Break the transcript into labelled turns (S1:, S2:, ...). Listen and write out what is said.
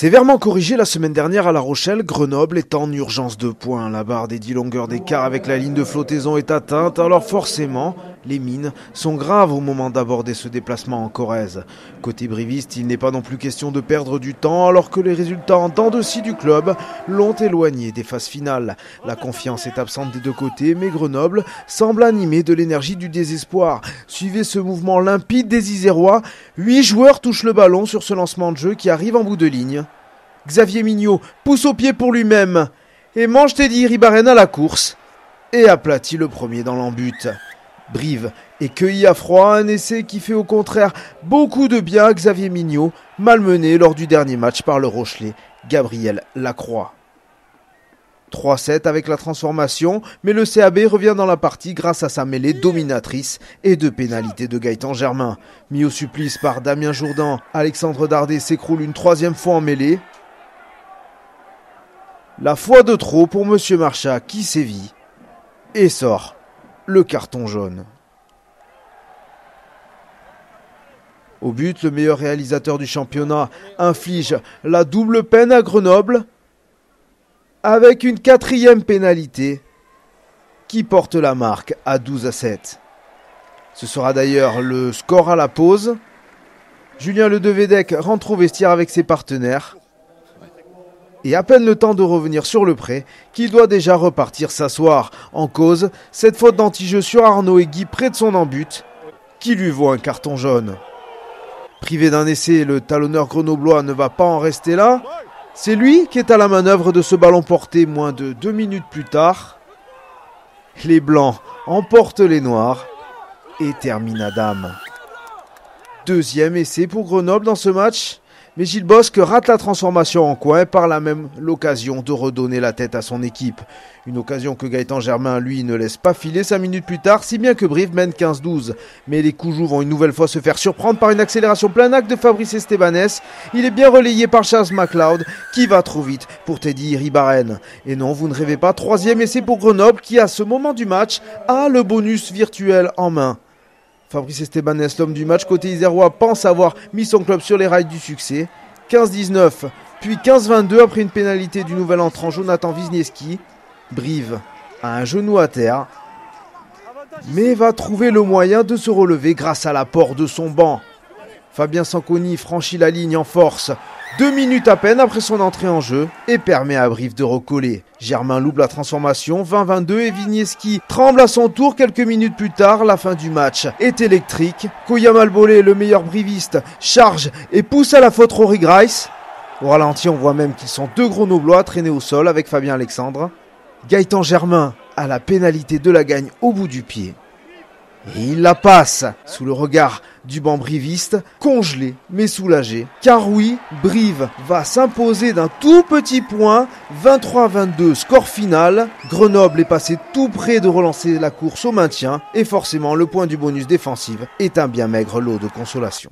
S1: Sévèrement corrigé la semaine dernière à La Rochelle, Grenoble est en urgence de points. La barre des 10 longueurs d'écart avec la ligne de flottaison est atteinte, alors forcément, les mines sont graves au moment d'aborder ce déplacement en Corrèze. Côté briviste, il n'est pas non plus question de perdre du temps, alors que les résultats en dents de scie du club l'ont éloigné des phases finales. La confiance est absente des deux côtés, mais Grenoble semble animé de l'énergie du désespoir. Suivez ce mouvement limpide des Isérois. 8 joueurs touchent le ballon sur ce lancement de jeu qui arrive en bout de ligne. Xavier Mignot pousse au pied pour lui-même et mange Teddy Ribaren à la course et aplatit le premier dans l'embut. Brive est cueilli à froid, un essai qui fait au contraire beaucoup de bien à Xavier Mignot, malmené lors du dernier match par le Rochelais Gabriel Lacroix. 3-7 avec la transformation, mais le CAB revient dans la partie grâce à sa mêlée dominatrice et deux pénalités de Gaëtan Germain. Mis au supplice par Damien Jourdan, Alexandre Dardet s'écroule une troisième fois en mêlée. La fois de trop pour Monsieur Marchat qui sévit et sort le carton jaune. Au but, le meilleur réalisateur du championnat inflige la double peine à Grenoble avec une quatrième pénalité qui porte la marque à 12-7. Ce sera d'ailleurs le score à la pause. Julien Ledevedec rentre au vestiaire avec ses partenaires. Et à peine le temps de revenir sur le pré, qu'il doit déjà repartir s'asseoir. En cause, cette faute d'anti-jeu sur Arnaud Egui près de son embut, qui lui vaut un carton jaune. Privé d'un essai, le talonneur grenoblois ne va pas en rester là. C'est lui qui est à la manœuvre de ce ballon porté moins de 2 minutes plus tard. Les Blancs emportent les Noirs et terminent à dame. Deuxième essai pour Grenoble dans ce match. Mais Gilles Bosque rate la transformation en coin et par là même l'occasion de redonner la tête à son équipe. Une occasion que Gaëtan Germain, lui, ne laisse pas filer 5 minutes plus tard, si bien que Brive mène 15-12. Mais les Coujous vont une nouvelle fois se faire surprendre par une accélération plein acte de Fabrice Estebanès. Il est bien relayé par Charles McLeod, qui va trop vite pour Teddy Ribaren. Et non, vous ne rêvez pas, troisième essai pour Grenoble, qui à ce moment du match a le bonus virtuel en main. Fabrice Estebanès, l'homme du match côté isérois, pense avoir mis son club sur les rails du succès. 15-19, puis 15-22 après une pénalité du nouvel entrant Jonathan Wisniewski. Brive a un genou à terre, mais va trouver le moyen de se relever grâce à l'apport de son banc. Fabien Sanconi franchit la ligne en force 2 minutes à peine après son entrée en jeu et permet à Brive de recoller. Germain loupe la transformation, 20-22 et Wisniewski tremble à son tour quelques minutes plus tard. La fin du match est électrique. Koya Malbolé, le meilleur briviste, charge et pousse à la faute Rory Grice. Au ralenti, on voit même qu'ils sont deux Grenoblois traînés au sol avec Fabien Alexandre. Gaëtan Germain a la pénalité de la gagne au bout du pied. Et il la passe sous le regard du banc briviste, congelé mais soulagé. Car oui, Brive va s'imposer d'un tout petit point, 23-22, score final. Grenoble est passé tout près de relancer la course au maintien et forcément le point du bonus défensif est un bien maigre lot de consolation.